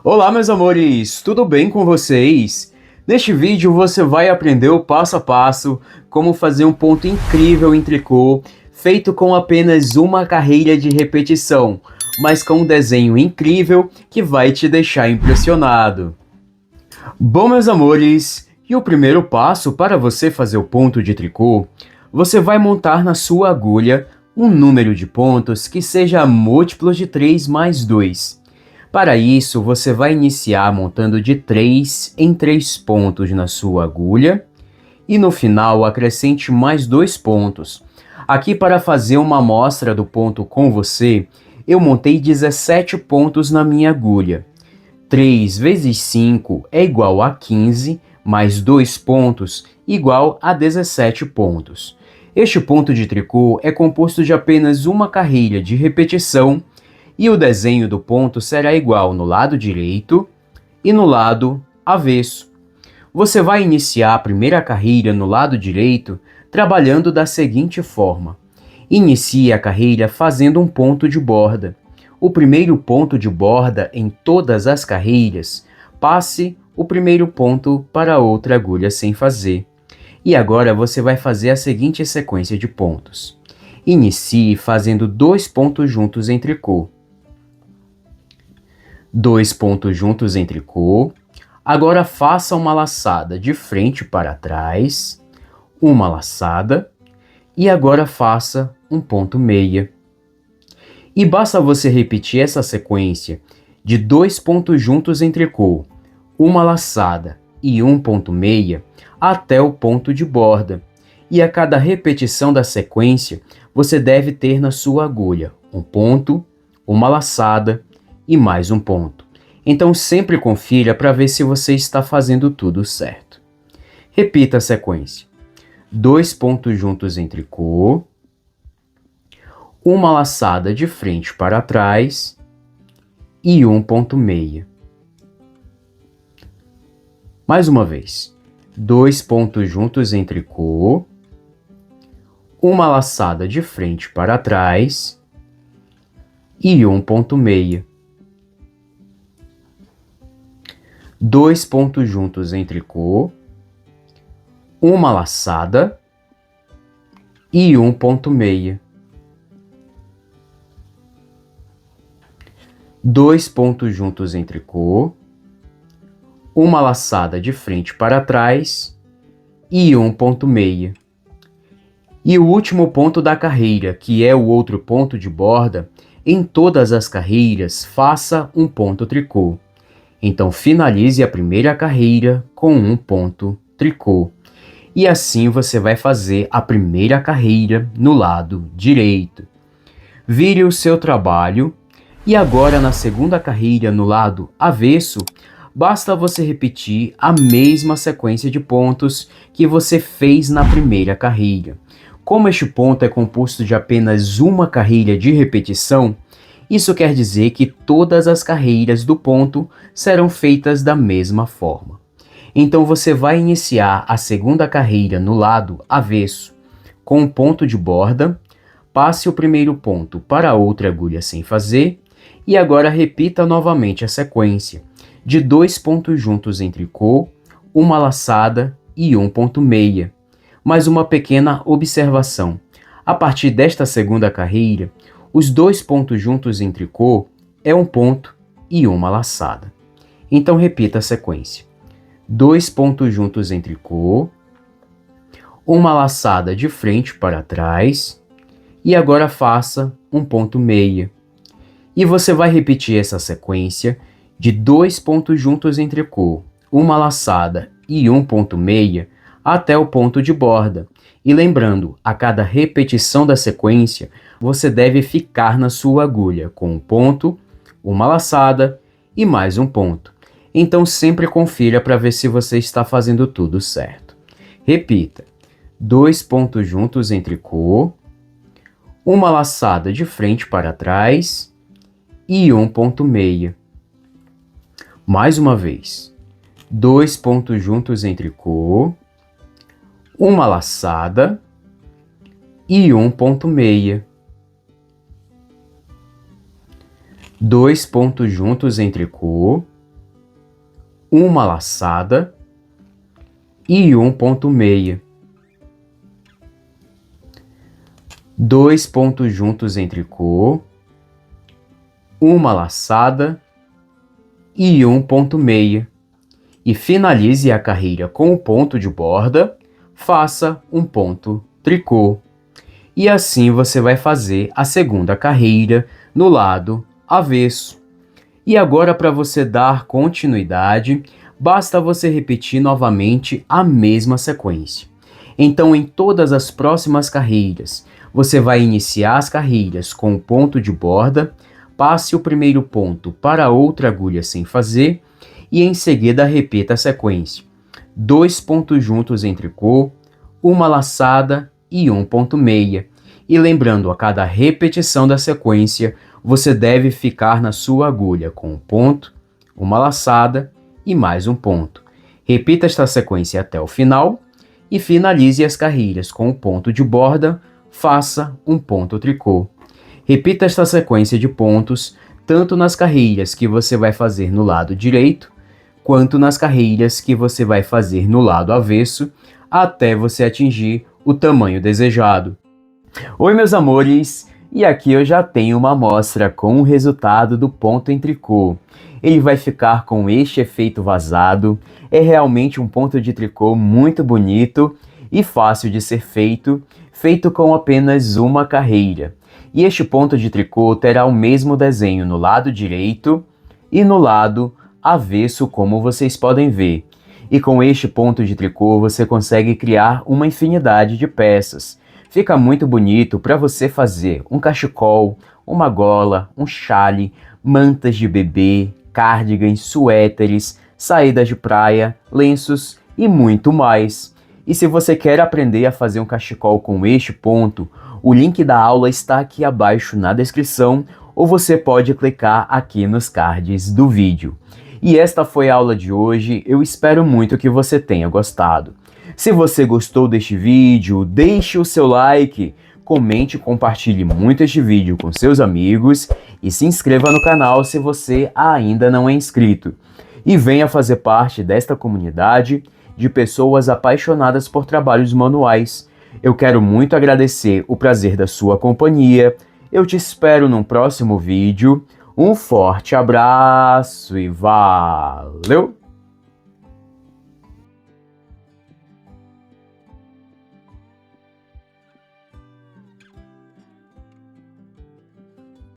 Olá, meus amores, tudo bem com vocês? Neste vídeo você vai aprender o passo a passo como fazer um ponto incrível em tricô, feito com apenas uma carreira de repetição, mas com um desenho incrível que vai te deixar impressionado. Bom, meus amores, e o primeiro passo para você fazer o ponto de tricô, você vai montar na sua agulha um número de pontos que seja múltiplo de 3 mais 2. Para isso, você vai iniciar montando de 3 em 3 pontos na sua agulha e no final acrescente mais 2 pontos. Aqui, para fazer uma amostra do ponto com você, eu montei 17 pontos na minha agulha. 3 vezes 5 é igual a 15, mais 2 pontos igual a 17 pontos. Este ponto de tricô é composto de apenas uma carreira de repetição e o desenho do ponto será igual no lado direito e no lado avesso. Você vai iniciar a primeira carreira no lado direito trabalhando da seguinte forma. Inicie a carreira fazendo um ponto de borda. O primeiro ponto de borda em todas as carreiras, passe o primeiro ponto para outra agulha sem fazer. E agora você vai fazer a seguinte sequência de pontos. Inicie fazendo 2 pontos juntos em tricô. 2 pontos juntos em tricô. Agora faça uma laçada de frente para trás, uma laçada, e agora faça um ponto meia. E basta você repetir essa sequência de 2 pontos juntos em tricô, uma laçada e um ponto meia até o ponto de borda. E a cada repetição da sequência, você deve ter na sua agulha um ponto, uma laçada e mais um ponto. Então sempre confira para ver se você está fazendo tudo certo. Repita a sequência. 2 pontos juntos em tricô, uma laçada de frente para trás e um ponto meia. Mais uma vez. 2 pontos juntos em tricô, uma laçada de frente para trás e um ponto meia. 2 pontos juntos em tricô, uma laçada e um ponto meia. 2 pontos juntos em tricô, uma laçada de frente para trás e um ponto meia. E o último ponto da carreira, que é o outro ponto de borda, em todas as carreiras faça um ponto tricô. Então finalize a primeira carreira com um ponto tricô. E assim você vai fazer a primeira carreira no lado direito. Vire o seu trabalho e agora na segunda carreira no lado avesso, basta você repetir a mesma sequência de pontos que você fez na primeira carreira. Como este ponto é composto de apenas uma carreira de repetição, isso quer dizer que todas as carreiras do ponto serão feitas da mesma forma. Então você vai iniciar a segunda carreira no lado avesso com um ponto de borda, passe o primeiro ponto para outra agulha sem fazer e agora repita novamente a sequência de 2 pontos juntos em tricô, uma laçada e um ponto meia. Mais uma pequena observação. A partir desta segunda carreira, os 2 pontos juntos em tricô é um ponto e uma laçada. Então repita a sequência. 2 pontos juntos em tricô, uma laçada de frente para trás e agora faça um ponto meia. E você vai repetir essa sequência de 2 pontos juntos em tricô, uma laçada e um ponto meia até o ponto de borda. E lembrando, a cada repetição da sequência, você deve ficar na sua agulha com um ponto, uma laçada e mais um ponto. Então sempre confira para ver se você está fazendo tudo certo. Repita. 2 pontos juntos em tricô, uma laçada de frente para trás e um ponto meia. Mais uma vez. 2 pontos juntos em tricô, uma laçada e um ponto meia. 2 pontos juntos em tricô, uma laçada e um ponto meia. 2 pontos juntos em tricô, uma laçada e um ponto meia. E finalize a carreira com o ponto de borda, faça um ponto tricô. E assim você vai fazer a segunda carreira no lado avesso. E agora, para você dar continuidade, basta você repetir novamente a mesma sequência. Então, em todas as próximas carreiras, você vai iniciar as carreiras com o ponto de borda, passe o primeiro ponto para outra agulha sem fazer e em seguida repita a sequência. 2 pontos juntos em tricô, uma laçada e um ponto meia. E lembrando, a cada repetição da sequência, você deve ficar na sua agulha com um ponto, uma laçada e mais um ponto. Repita esta sequência até o final e finalize as carreiras com o ponto de borda, faça um ponto tricô. Repita esta sequência de pontos tanto nas carreiras que você vai fazer no lado direito, quanto nas carreiras que você vai fazer no lado avesso, até você atingir o tamanho desejado. Oi, meus amores! E aqui eu já tenho uma amostra com o resultado do ponto em tricô. Ele vai ficar com este efeito vazado, é realmente um ponto de tricô muito bonito e fácil de ser feito, feito com apenas uma carreira. E este ponto de tricô terá o mesmo desenho no lado direito e no lado avesso, como vocês podem ver. E com este ponto de tricô você consegue criar uma infinidade de peças. Fica muito bonito para você fazer um cachecol, uma gola, um chale, mantas de bebê, cardigans, suéteres, saídas de praia, lenços e muito mais. E se você quer aprender a fazer um cachecol com este ponto, o link da aula está aqui abaixo na descrição ou você pode clicar aqui nos cards do vídeo. E esta foi a aula de hoje, eu espero muito que você tenha gostado. Se você gostou deste vídeo, deixe o seu like, comente e compartilhe muito este vídeo com seus amigos e se inscreva no canal se você ainda não é inscrito. E venha fazer parte desta comunidade de pessoas apaixonadas por trabalhos manuais. Eu quero muito agradecer o prazer da sua companhia. Eu te espero num próximo vídeo. Um forte abraço e valeu!